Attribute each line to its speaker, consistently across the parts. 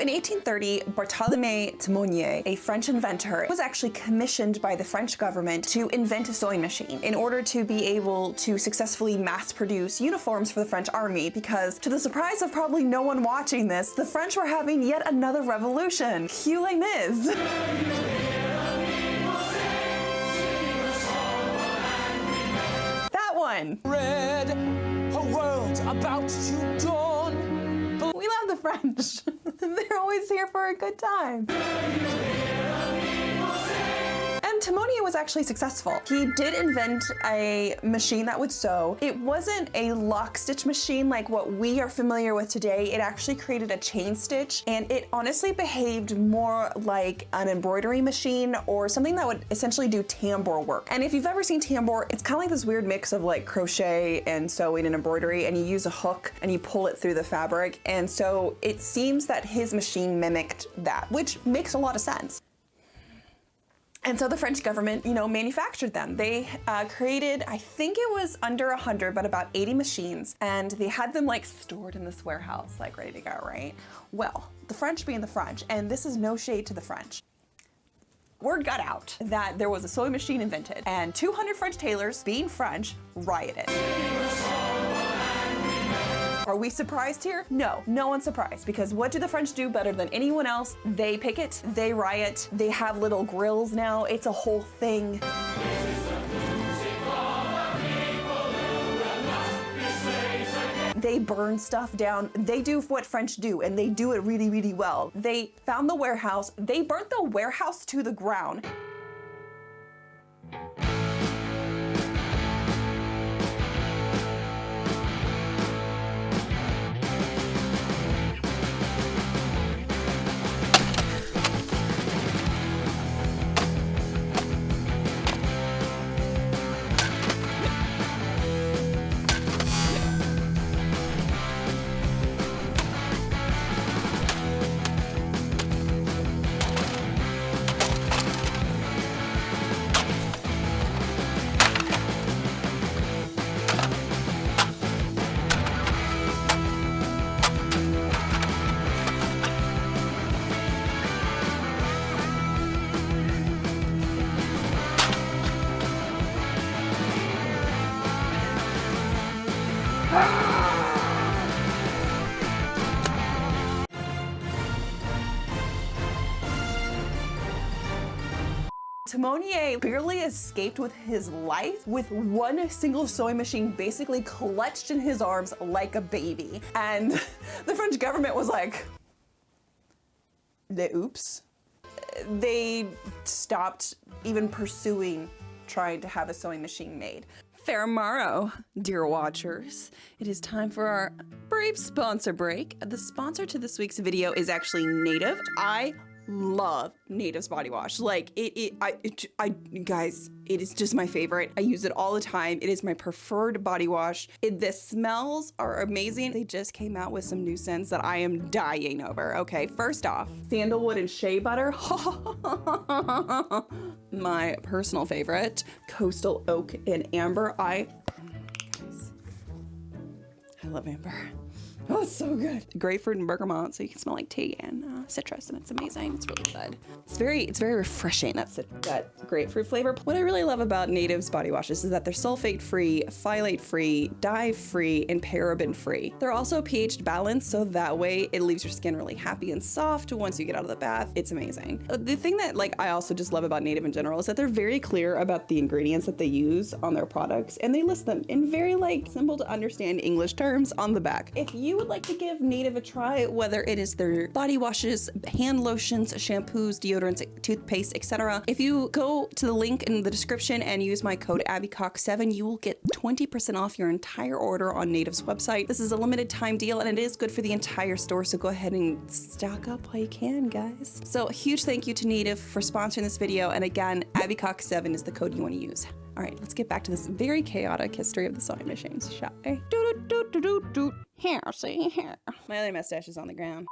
Speaker 1: In 1830, Barthélemy Timonier, a French inventor, was actually commissioned by the French government to invent a sewing machine in order to be able to successfully mass produce uniforms for the French army, because to the surprise of probably no one watching this, the French were having yet another revolution. Cue Les Mis. That one.
Speaker 2: Red, a world about to dawn.
Speaker 1: We love the French. They're always here for a good time. And Timonier was actually successful. He did invent a machine that would sew. It wasn't a lock stitch machine like what we are familiar with today. It actually created a chain stitch, and it honestly behaved more like an embroidery machine or something that would essentially do tambour work. And if you've ever seen tambour, it's kind of like this weird mix of like crochet and sewing and embroidery, and you use a hook and you pull it through the fabric. And so it seems that his machine mimicked that, which makes a lot of sense. And so the French government, manufactured them. They created, I think it was under 100, but about 80 machines, and they had them like stored in this warehouse, like ready to go, right? Well, the French being the French, and this is no shade to the French, word got out that there was a sewing machine invented, and 200 French tailors, being French, rioted. Are we surprised here? No, no one's surprised, because what do the French do better than anyone else? They picket, they riot, they have little grills now. It's a whole thing. They burn stuff down. They do what French do, and they do it really, really well. They found the warehouse. They burnt the warehouse to the ground. Timonier barely escaped with his life with one single sewing machine basically clutched in his arms like a baby. And the French government was like, oops. They stopped even pursuing trying to have a sewing machine made. Fair morrow, dear watchers. It is time for our brief sponsor break. The sponsor to this week's video is actually Native. I love Native's body wash. Like guys, it is just my favorite. I use it all the time. It is my preferred body wash. The smells are amazing. They just came out with some new scents that I am dying over. Okay, first off, sandalwood and shea butter. My personal favorite. Coastal oak and amber. I love amber. Oh, it's so good. Grapefruit and bergamot, so you can smell like tea and citrus, and it's amazing. It's really good. It's very refreshing. That grapefruit flavor. What I really love about Native's body washes is that they're sulfate-free, phthalate-free, dye-free, and paraben-free. They're also pH balanced, so that way it leaves your skin really happy and soft once you get out of the bath. It's amazing. The thing that I also just love about Native in general is that they're very clear about the ingredients that they use on their products, and they list them in very simple to understand English terms on the back. If you would like to give Native a try, whether it is their body washes, hand lotions, shampoos, deodorants, toothpaste, etc., if you go to the link in the description and use my code ABBYCOCK7, you will get 20% off your entire order on Native's website. This is a limited time deal, and it is good for the entire store, so go ahead and stock up while you can, guys. So a huge thank you to Native for sponsoring this video, and again, ABBYCOCK7 is the code you want to use. All right, let's get back to this very chaotic history of the sewing machines, shall we? Here, see here. My other mustache is on the ground.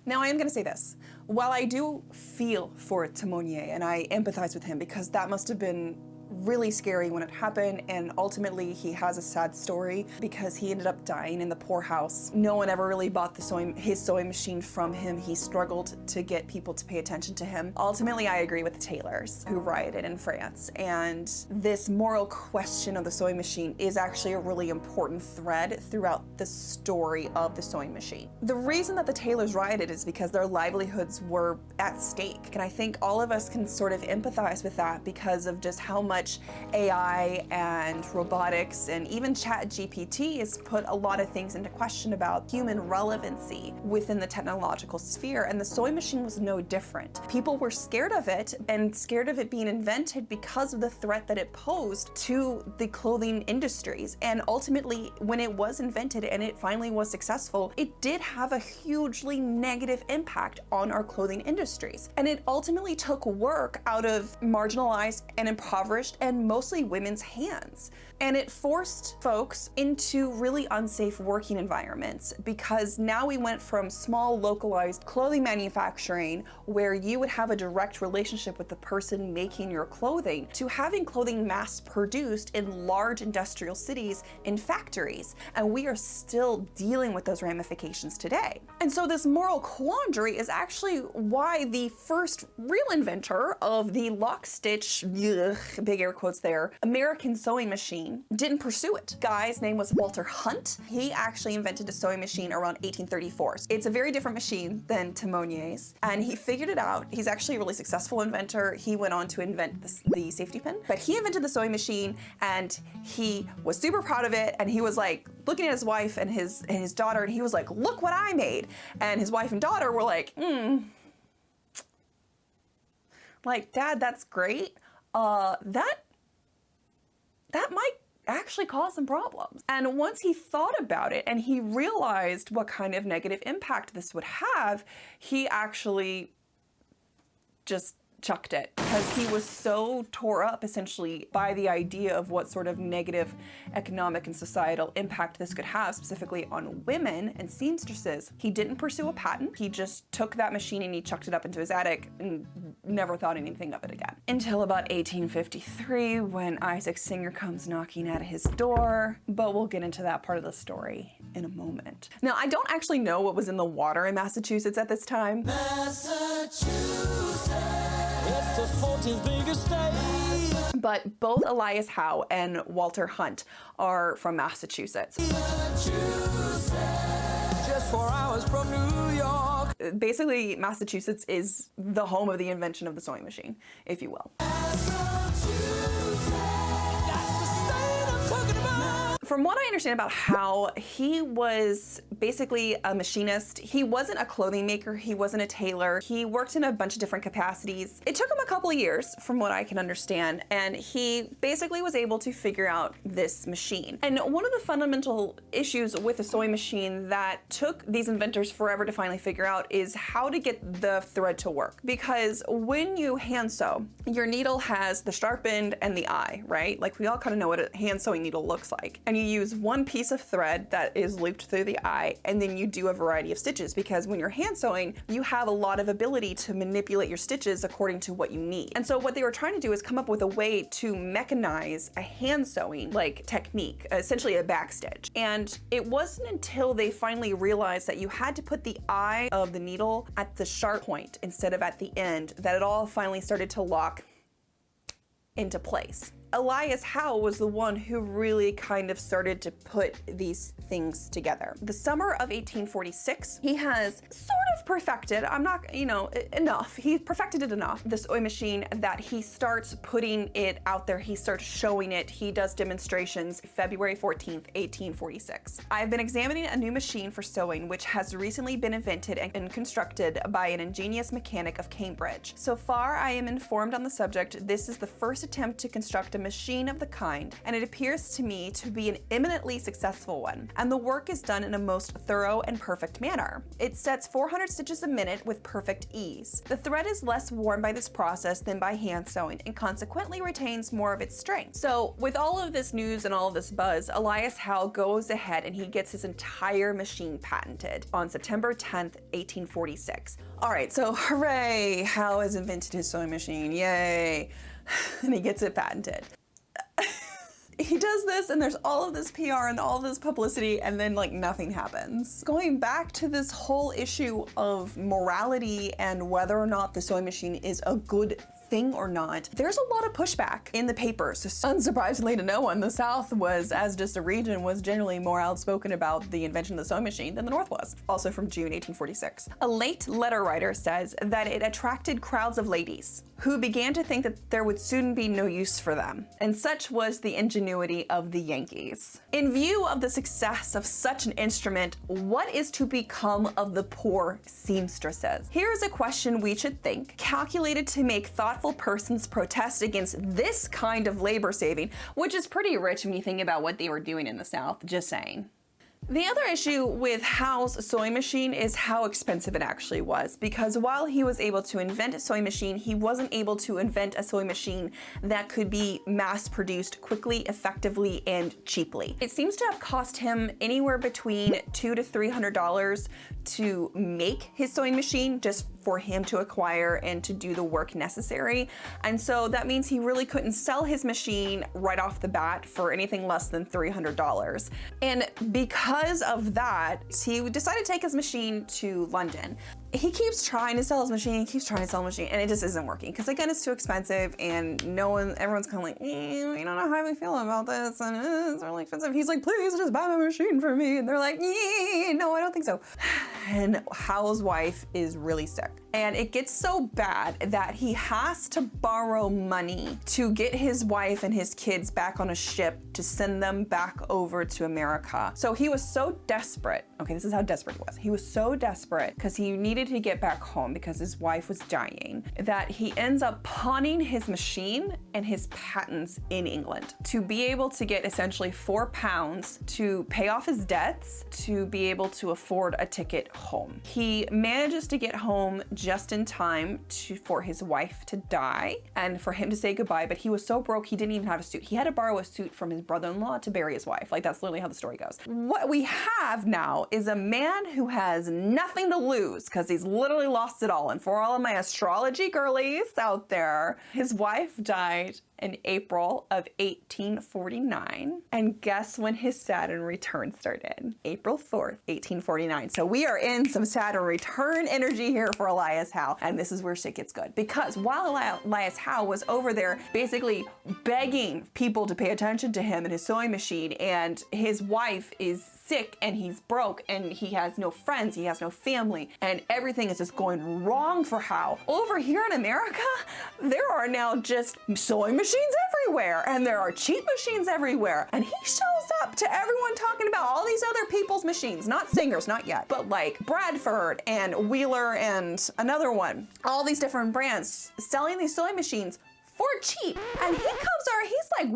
Speaker 1: Now, I am going to say this. While I do feel for Timonier and I empathize with him because that must have been really scary when it happened, and ultimately he has a sad story because he ended up dying in the poorhouse. No one ever really bought his sewing machine from him. He struggled to get people to pay attention to him. Ultimately, I agree with the tailors who rioted in France, and this moral question of the sewing machine is actually a really important thread throughout the story of the sewing machine. The reason that the tailors rioted is because their livelihoods were at stake, and I think all of us can sort of empathize with that because of just how much AI and robotics and even ChatGPT has put a lot of things into question about human relevancy within the technological sphere, and the sewing machine was no different. People were scared of it, and scared of it being invented because of the threat that it posed to the clothing industries. And ultimately, when it was invented and it finally was successful, it did have a hugely negative impact on our clothing industries. And it ultimately took work out of marginalized and impoverished and mostly women's hands. And it forced folks into really unsafe working environments, because now we went from small localized clothing manufacturing where you would have a direct relationship with the person making your clothing to having clothing mass produced in large industrial cities in factories. And we are still dealing with those ramifications today. And so this moral quandary is actually why the first real inventor of the lock stitch, big air quotes there, American sewing machine didn't pursue it. Guy's name was Walter Hunt. He actually invented a sewing machine around 1834. It's a very different machine than Timonier's, and he figured it out. He's actually a really successful inventor. He went on to invent the safety pin, but he invented the sewing machine, and he was super proud of it. And he was like looking at his wife and his daughter, and he was like, "Look what I made." And his wife and daughter were like, like, "Dad, that's great. That might actually cause some problems." And once he thought about it and he realized what kind of negative impact this would have, he actually just chucked it, because he was so tore up essentially by the idea of what sort of negative economic and societal impact this could have, specifically on women and seamstresses. He didn't pursue a patent. He just took that machine and he chucked it up into his attic and never thought anything of it again. Until about 1853, when Isaac Singer comes knocking at his door, but we'll get into that part of the story in a moment. Now, I don't actually know what was in the water in Massachusetts at this time.
Speaker 2: Massachusetts, it's the 14th biggest state.
Speaker 1: But both Elias Howe and Walter Hunt are from Massachusetts.
Speaker 2: Just 4 hours from New York.
Speaker 1: Basically, Massachusetts is the home of the invention of the sewing machine, if you will. From what I understand about Howe, he was basically a machinist. He wasn't a clothing maker. He wasn't a tailor. He worked in a bunch of different capacities. It took him a couple of years, from what I can understand, and he basically was able to figure out this machine. And one of the fundamental issues with a sewing machine that took these inventors forever to finally figure out is how to get the thread to work. Because when you hand sew, your needle has the sharp end and the eye, right? Like, we all kind of know what a hand sewing needle looks like. And you use one piece of thread that is looped through the eye, and then you do a variety of stitches, because when you're hand sewing, you have a lot of ability to manipulate your stitches according to what you need. And so what they were trying to do is come up with a way to mechanize a hand sewing like technique, essentially a backstitch. And it wasn't until they finally realized that you had to put the eye of the needle at the sharp point instead of at the end that it all finally started to lock into place. Elias Howe was the one who really kind of started to put these things together. The summer of 1846, he has sort of perfected, enough. He perfected it enough, the sewing machine, that he starts putting it out there. He starts showing it. He does demonstrations February 14th, 1846. I've been examining a new machine for sewing, which has recently been invented and constructed by an ingenious mechanic of Cambridge. So far, I am informed on the subject. This is the first attempt to construct a machine of the kind, and it appears to me to be an eminently successful one, and the work is done in a most thorough and perfect manner. It sets 400 stitches a minute with perfect ease. The thread is less worn by this process than by hand sewing, and consequently retains more of its strength. So with all of this news and all of this buzz, Elias Howe goes ahead and he gets his entire machine patented on September 10th, 1846. All right, so hooray, Howe has invented his sewing machine, yay. And he gets it patented. he does this and there's all of this PR and all of this publicity and then like nothing happens. Going back to this whole issue of morality and whether or not the sewing machine is a good thing or not, there's a lot of pushback in the papers. Unsurprisingly to no one, the South was, as just a region, was generally more outspoken about the invention of the sewing machine than the North was. Also from June 1846. A late letter writer says that it attracted crowds of ladies who began to think that there would soon be no use for them. And such was the ingenuity of the Yankees. In view of the success of such an instrument, what is to become of the poor seamstresses? Here is a question we should think, calculated to make thoughtful persons protest against this kind of labor saving, which is pretty rich when you think about what they were doing in the South, just saying. The other issue with Howe's sewing machine is how expensive it actually was, because while he was able to invent a sewing machine, he wasn't able to invent a sewing machine that could be mass produced quickly, effectively, and cheaply. It seems to have cost him anywhere between $200 to $300 to make his sewing machine, just for him to acquire and to do the work necessary. And so that means he really couldn't sell his machine right off the bat for anything less than $300. And because of that, he decided to take his machine to London. He keeps trying to sell his machine, and it just isn't working. Because again, it's too expensive and everyone's kind of like, we don't know how we feel about this, and it's really expensive. He's like, please just buy my machine for me. And they're like, no, I don't think so. And Howe's wife is really sick. And it gets so bad that he has to borrow money to get his wife and his kids back on a ship to send them back over to America. So he was so desperate. Okay, this is how desperate he was. He was so desperate because he needed to get back home because his wife was dying, that he ends up pawning his machine and his patents in England to be able to get essentially £4 to pay off his debts, to be able to afford a ticket home. He manages to get home just in time for his wife to die and for him to say goodbye, but he was so broke he didn't even have a suit. He had to borrow a suit from his brother-in-law to bury his wife. Like, that's literally how the story goes. What we have now is a man who has nothing to lose because he's literally lost it all. And for all of my astrology girlies out there, his wife died in April of 1849. And guess when his Saturn return started? April 4th, 1849. So we are in some Saturn return energy here for Elias Howe. And this is where shit gets good. Because while Elias Howe was over there basically begging people to pay attention to him and his sewing machine, and his wife is sick and he's broke and he has no friends, he has no family, and everything is just going wrong for Howe. Over here in America, there are now just sewing machines everywhere, and there are cheap machines everywhere, and he shows up to everyone talking about all these other people's machines, not Singers, not yet, but like Bradford and Wheeler and another one, all these different brands selling these sewing machines for cheap. And he comes over, he's like,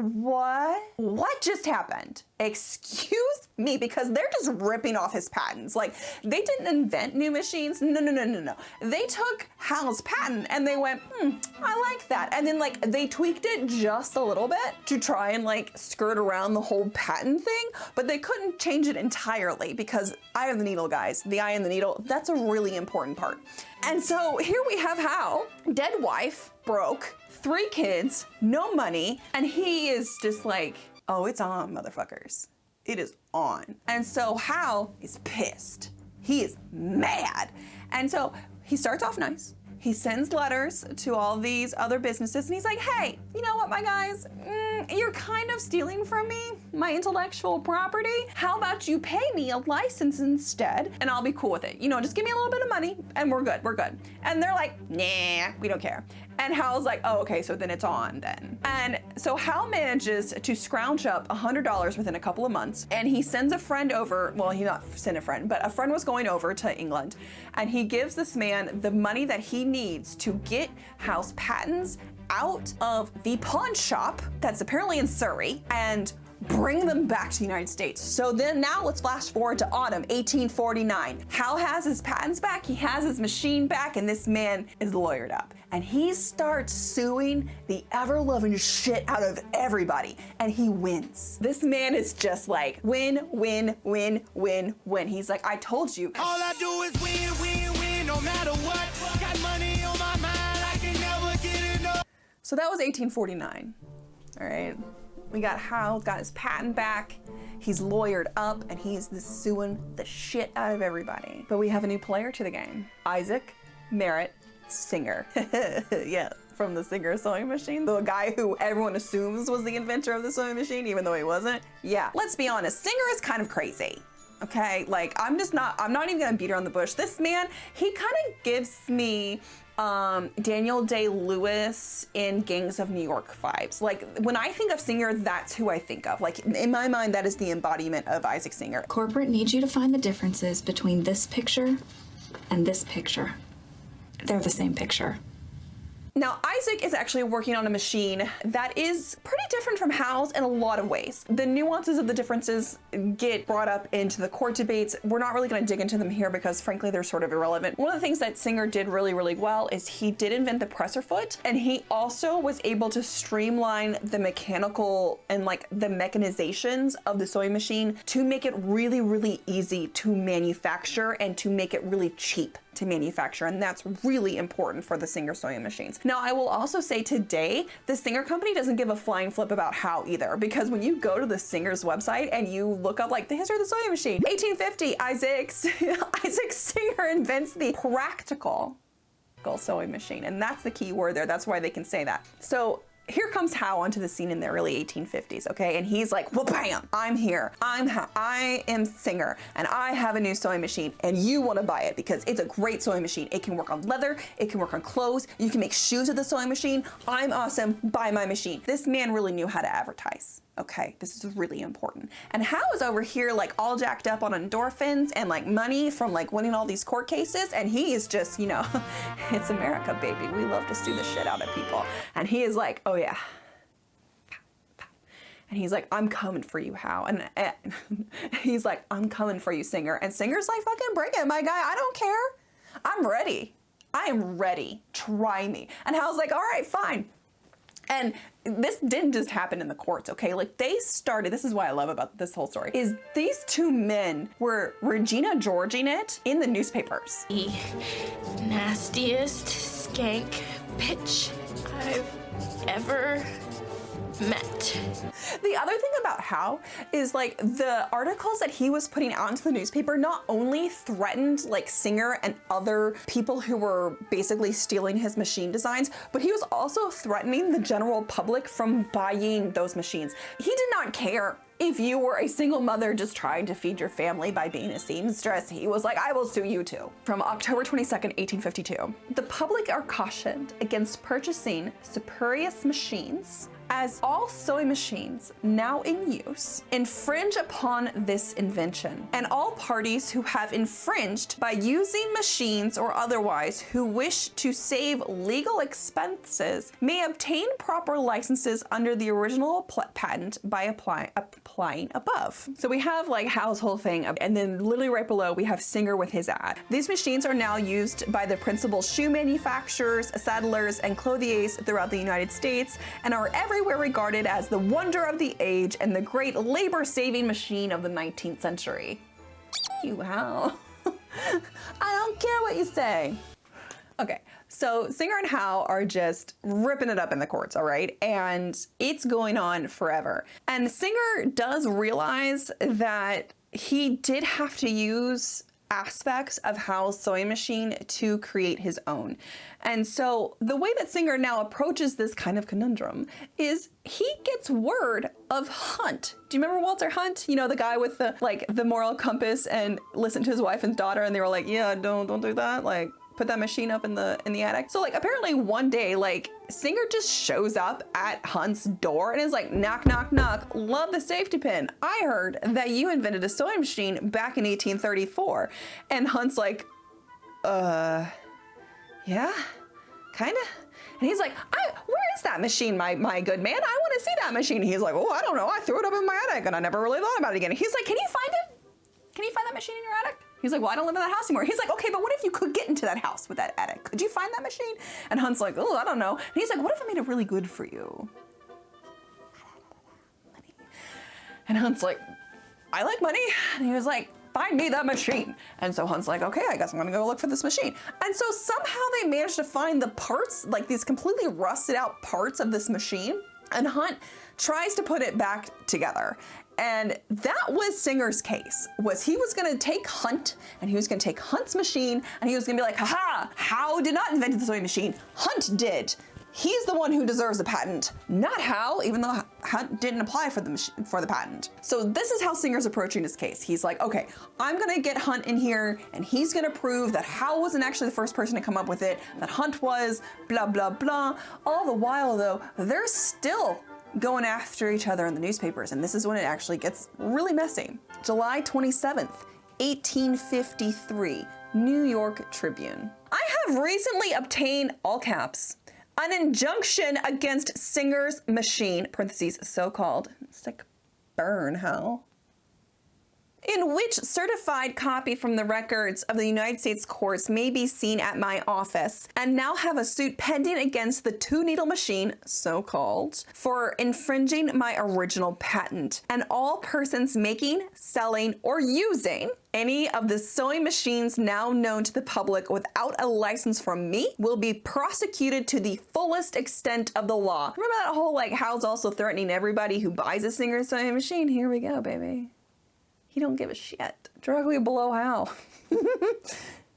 Speaker 1: what just happened? Excuse me, because they're just ripping off his patents. Like, they didn't invent new machines. No. They took Howe's patent and they went, I like that. And then like they tweaked it just a little bit to try and like skirt around the whole patent thing, but they couldn't change it entirely because eye of the needle, guys, the eye in the needle, that's a really important part. And so here we have Howe, dead wife, broke, 3 kids, no money, and he is just like, oh, it's on, motherfuckers. It is on. And so Howe is pissed. He is mad. And so he starts off nice. He sends letters to all these other businesses and he's like, hey, you know what, my guys? You're kind of stealing from me, my intellectual property. How about you pay me a license instead and I'll be cool with it. You know, just give me a little bit of money and we're good. And they're like, nah, we don't care. And Howe's like, oh, okay, so then it's on then. And so Howe manages to scrounge up $100 within a couple of months, and he sends a friend over, well, he not sent a friend, but a friend was going over to England, and he gives this man the money that he needs to get Howe's patents out of the pawn shop that's apparently in Surrey and bring them back to the United States. So then now let's flash forward to autumn 1849. Howe has his patents back, he has his machine back, and this man is lawyered up. And he starts suing the ever-loving shit out of everybody, and he wins. This man is just like, win. He's like, I told you.
Speaker 2: All I do is win, no matter what. Got money on my mind, I can never get enough.
Speaker 1: So that was 1849, all right? We got Hal, got his patent back. He's lawyered up and he's suing the shit out of everybody. But we have a new player to the game. Isaac Merritt Singer. Yeah, from the Singer sewing machine. The guy who everyone assumes was the inventor of the sewing machine, even though he wasn't. Yeah, let's be honest, Singer is kind of crazy. Okay, like I'm not even gonna beat around the bush. This man, he kind of gives me Daniel Day-Lewis in Gangs of New York vibes. Like when I think of Singer, that's who I think of. Like in my mind, that is the embodiment of Isaac Singer.
Speaker 3: Corporate needs you to find the differences between this picture and this picture. They're the same picture.
Speaker 1: Now, Isaac is actually working on a machine that is pretty different from Hal's in a lot of ways. The nuances of the differences get brought up into the court debates. We're not really going to dig into them here because frankly, they're sort of irrelevant. One of the things that Singer did really, really well is he did invent the presser foot, and he also was able to streamline the mechanical and like the mechanizations of the sewing machine to make it really, really easy to manufacture and to make it really cheap to manufacture, and that's really important for the Singer sewing machines. Now, I will also say today, the Singer company doesn't give a flying flip about how either, because when you go to the Singer's website and you look up like the history of the sewing machine, 1850, Isaac Singer invents the practical sewing machine, and that's the key word there. That's why they can say that. So here comes Hal onto the scene in the early 1850s, okay? And he's like, well, bam, I'm here. I am Singer, and I have a new sewing machine, and you want to buy it because it's a great sewing machine. It can work on leather, it can work on clothes, you can make shoes with the sewing machine. I'm awesome, buy my machine. This man really knew how to advertise. Okay, this is really important. And Hal is over here like all jacked up on endorphins and like money from like winning all these court cases, and he is just, you know, it's America, baby. We love to sue the shit out of people. And he is like, oh yeah. And he's like, I'm coming for you, Hal. And he's like, I'm coming for you, Singer. And Singer's like, fucking bring it, my guy. I don't care. I'm ready. I am ready. Try me. And Hal's like, all right, fine. And this didn't just happen in the courts, okay? Like they started, this is what I love about this whole story, is these two men were Regina Georging it in the newspapers.
Speaker 4: The nastiest skank bitch I've ever met.
Speaker 1: The other thing about Hal is like the articles that he was putting out into the newspaper not only threatened like Singer and other people who were basically stealing his machine designs, but he was also threatening the general public from buying those machines. He did not care if you were a single mother just trying to feed your family by being a seamstress. He was like, I will sue you too. From October 22nd, 1852, the public are cautioned against purchasing spurious machines, as all sewing machines now in use infringe upon this invention, and all parties who have infringed by using machines or otherwise who wish to save legal expenses may obtain proper licenses under the original patent by applying above. So we have like Hal's whole thing, and then literally right below we have Singer with his ad. These machines are now used by the principal shoe manufacturers, saddlers, and clothiers throughout the United States, and are everywhere regarded as the wonder of the age and the great labor-saving machine of the 19th century. You Hal. I don't care what you say. Okay, so Singer and Hal are just ripping it up in the courts, all right? And it's going on forever. And Singer does realize that he did have to use aspects of Hal's sewing machine to create his own. And so the way that Singer now approaches this kind of conundrum is he gets word of Hunt. Do you remember Walter Hunt? You know, the guy with the moral compass and listened to his wife and daughter, and they were like, yeah, don't do that. Like, put that machine up in the attic. So like apparently one day, like Singer just shows up at Hunt's door and is like, knock, knock, knock, love the safety pin. I heard that you invented a sewing machine back in 1834. And Hunt's like, yeah, kinda. And he's like, where is that machine, my good man? I want to see that machine. He's like, oh, I don't know. I threw it up in my attic and I never really thought about it again. He's like, can you find it? Can you find that machine in your attic? He's like, well, I don't live in that house anymore. He's like, okay, but what if you could get into that house with that attic? Could you find that machine? And Hunt's like, oh, I don't know. And he's like, what if I made it really good for you? Money. And Hunt's like, I like money. And he was like, find me that machine. And so Hunt's like, okay, I guess I'm gonna go look for this machine. And so somehow they managed to find the parts, like these completely rusted out parts of this machine. And Hunt tries to put it back together. And that was Singer's case, was he was gonna take Hunt and he was gonna take Hunt's machine and he was gonna be like, haha, Howe did not invent the sewing machine, Hunt did. He's the one who deserves the patent, not Howe, even though Hunt didn't apply for the patent. So this is how Singer's approaching his case. He's like, okay, I'm gonna get Hunt in here and he's gonna prove that Howe wasn't actually the first person to come up with it, that Hunt was, blah, blah, blah. All the while though, they're still going after each other in the newspapers, and this is when it actually gets really messy. July 27th, 1853, New York Tribune. I have recently obtained, all caps, an injunction against Singer's machine, parentheses, so-called. It's like, burn, Howe. In which certified copy from the records of the United States courts may be seen at my office, and now have a suit pending against the two-needle machine, so-called, for infringing my original patent, and all persons making, selling, or using any of the sewing machines now known to the public without a license from me will be prosecuted to the fullest extent of the law. Remember that whole like Howe's also threatening everybody who buys a Singer sewing machine? Here we go, baby. He don't give a shit. Directly below Howe.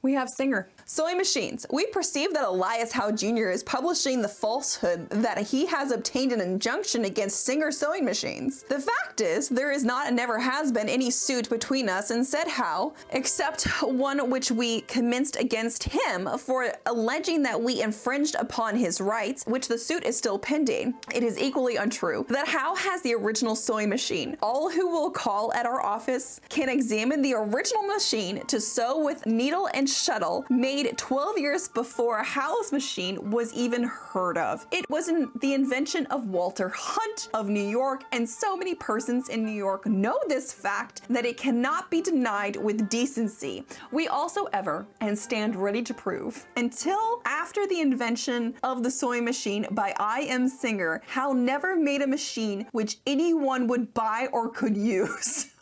Speaker 1: We have Singer. Sewing machines. We perceive that Elias Howe Jr. is publishing the falsehood that he has obtained an injunction against Singer sewing machines. The fact is, there is not and never has been any suit between us and said Howe, except one which we commenced against him for alleging that we infringed upon his rights, which the suit is still pending. It is equally untrue that Howe has the original sewing machine. All who will call at our office can examine the original machine to sew with needle and shuttle made 12 years before Howe's machine was even heard of. It was the invention of Walter Hunt of New York, and so many persons in New York know this fact that it cannot be denied with decency. We also ever and stand ready to prove. Until after the invention of the sewing machine by I.M. Singer, Howe never made a machine which anyone would buy or could use.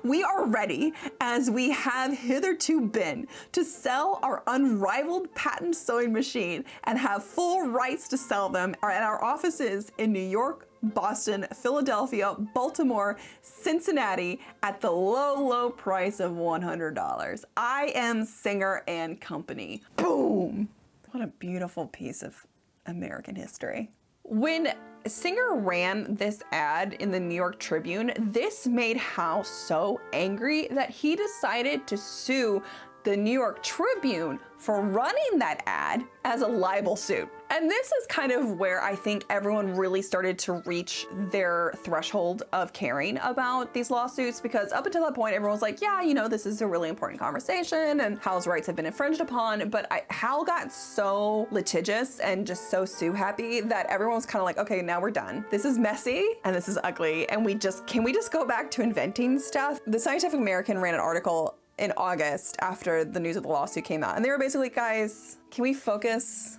Speaker 1: We are ready, as we have hitherto been, to sell our unrivaled patent sewing machine and have full rights to sell them at our offices in New York, Boston, Philadelphia, Baltimore, Cincinnati at the low, low price of $100. I.M. Singer and Company. Boom! What a beautiful piece of American history. When Singer ran this ad in the New York Tribune, this made Howe so angry that he decided to sue the New York Tribune for running that ad as a libel suit. And this is kind of where I think everyone really started to reach their threshold of caring about these lawsuits, because up until that point, everyone was like, yeah, you know, this is a really important conversation and Howe's rights have been infringed upon. But Howe got so litigious and just so sue happy that everyone was kind of like, okay, now we're done. This is messy and this is ugly. And can we just go back to inventing stuff? The Scientific American ran an article in August after the news of the lawsuit came out. And they were basically, guys, can we focus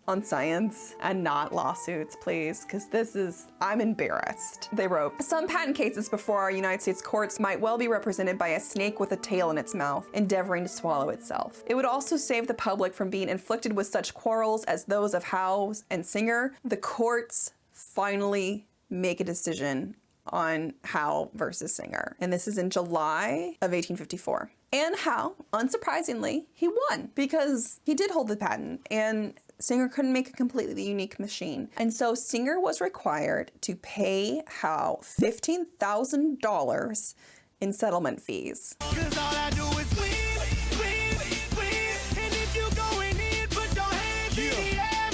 Speaker 1: on science and not lawsuits, please? Because I'm embarrassed. They wrote, some patent cases before our United States courts might well be represented by a snake with a tail in its mouth, endeavoring to swallow itself. It would also save the public from being inflicted with such quarrels as those of Howe and Singer. The courts finally make a decision on Howe versus Singer. And this is in July of 1854. And Howe, unsurprisingly, he won because he did hold the patent and Singer couldn't make a completely unique machine. And so Singer was required to pay Howe $15,000 in settlement fees.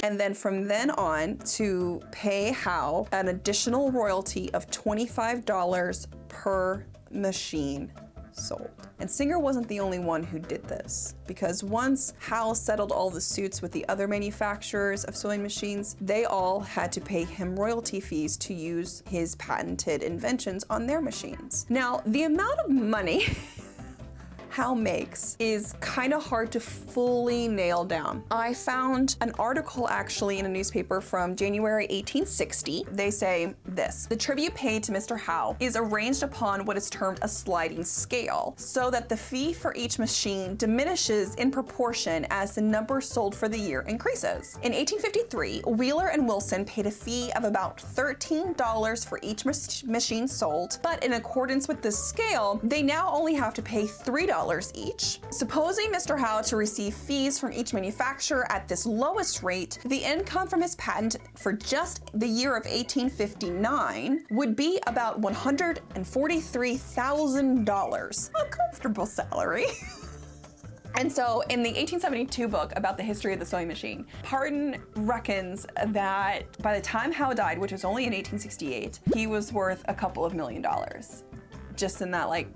Speaker 1: And then from then on to pay Howe an additional royalty of $25 per machine sold. And Singer wasn't the only one who did this, because once Howe settled all the suits with the other manufacturers of sewing machines, they all had to pay him royalty fees to use his patented inventions on their machines. Now, the amount of money Howe makes is kind of hard to fully nail down. I found an article actually in a newspaper from January 1860. They say this: the tribute paid to Mr. Howe is arranged upon what is termed a sliding scale, so that the fee for each machine diminishes in proportion as the number sold for the year increases. In 1853, Wheeler and Wilson paid a fee of about $13 for each machine sold, but in accordance with this scale, they now only have to pay $3 each. Supposing Mr. Howe to receive fees from each manufacturer at this lowest rate, the income from his patent for just the year of 1859 would be about $143,000. A comfortable salary. And so in the 1872 book about the history of the sewing machine, Parton reckons that by the time Howe died, which was only in 1868, he was worth a couple of $1 million. Just in that, like,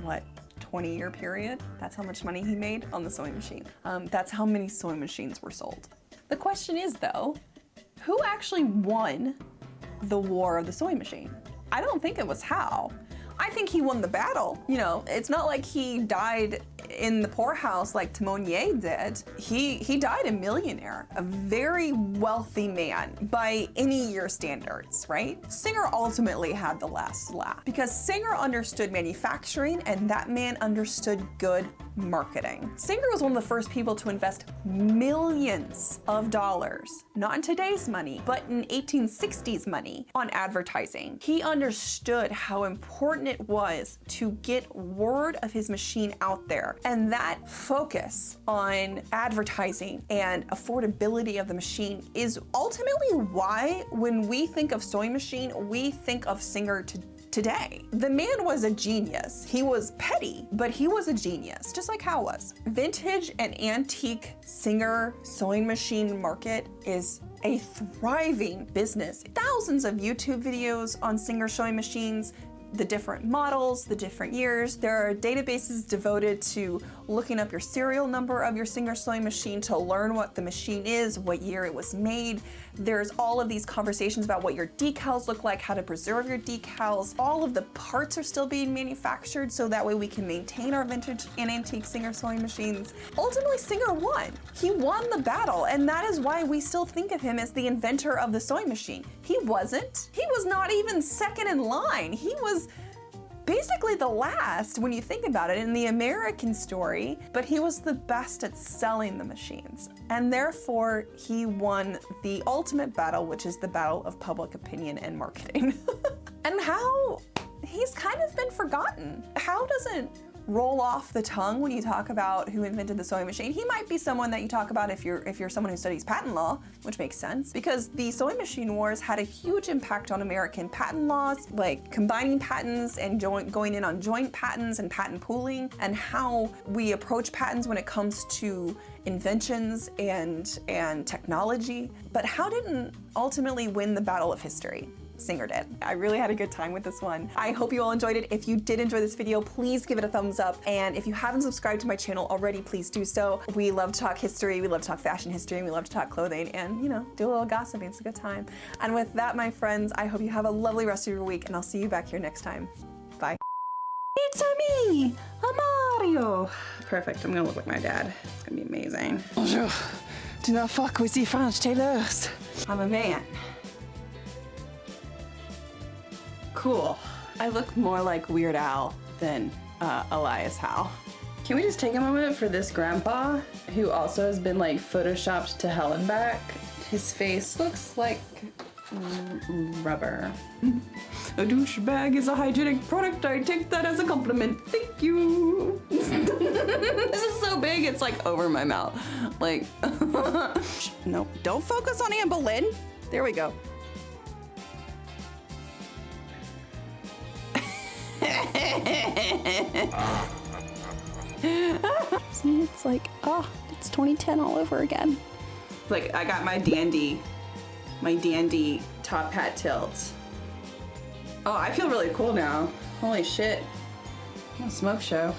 Speaker 1: what, 20-year period? That's how much money he made on the sewing machine. That's how many sewing machines were sold. The question is, though, who actually won the war of the sewing machine? I don't think it was Howe. I think he won the battle. You know, it's not like he died in the poorhouse like Timonier did. He died a millionaire, a very wealthy man by any year standards, right? Singer ultimately had the last laugh because Singer understood manufacturing and that man understood good marketing. Singer was one of the first people to invest millions of dollars, not in today's money, but in 1860s money, on advertising. He understood how important it was to get word of his machine out there. And that focus on advertising and affordability of the machine is ultimately why when we think of sewing machine, we think of Singer today. The man was a genius. He was petty, but he was a genius, just like Howe was. Vintage and antique Singer sewing machine market is a thriving business. Thousands of YouTube videos on Singer sewing machines, the different models, the different years. There are databases devoted to looking up your serial number of your Singer sewing machine to learn what the machine is, what year it was made. There's all of these conversations about what your decals look like, how to preserve your decals. All of the parts are still being manufactured so that way we can maintain our vintage and antique Singer sewing machines. Ultimately, Singer won. He won the battle, and that is why we still think of him as the inventor of the sewing machine. He wasn't. He was not even second in line. He was basically the last when you think about it in the American story, but he was the best at selling the machines. And therefore he won the ultimate battle, which is the battle of public opinion and marketing. And Howe, he's kind of been forgotten. Howe doesn't roll off the tongue when you talk about who invented the sewing machine. He might be someone that you talk about if you're someone who studies patent law, which makes sense because the sewing machine wars had a huge impact on American patent laws, like combining patents and going in on joint patents and patent pooling, and how we approach patents when it comes to inventions and technology. But Howe didn't ultimately win the battle of history. Singer did. I really had a good time with this one. I hope you all enjoyed it. If you did enjoy this video, please give it a thumbs up. And if you haven't subscribed to my channel already, please do so. We love to talk history, we love to talk fashion history, and we love to talk clothing and, you know, do a little gossiping. It's a good time. And with that, my friends, I hope you have a lovely rest of your week, and I'll see you back here next time. Bye. It's me, Mario. Perfect. I'm gonna look like my dad. It's gonna be amazing. Bonjour. Do not fuck with the French tailors. I'm a man. Cool. I look more like Weird Al than Elias Howe. Can we just take a moment for this grandpa, who also has been like photoshopped to hell and back? His face looks like rubber. A douchebag is a hygienic product. I take that as a compliment. Thank you. This is so big, it's like over my mouth. Like, no, don't focus on Anne Boleyn. There we go. It's like, oh, it's 2010 all over again. Like, I got my dandy top hat tilt. Oh, I feel really cool now. Holy shit. What a smoke show.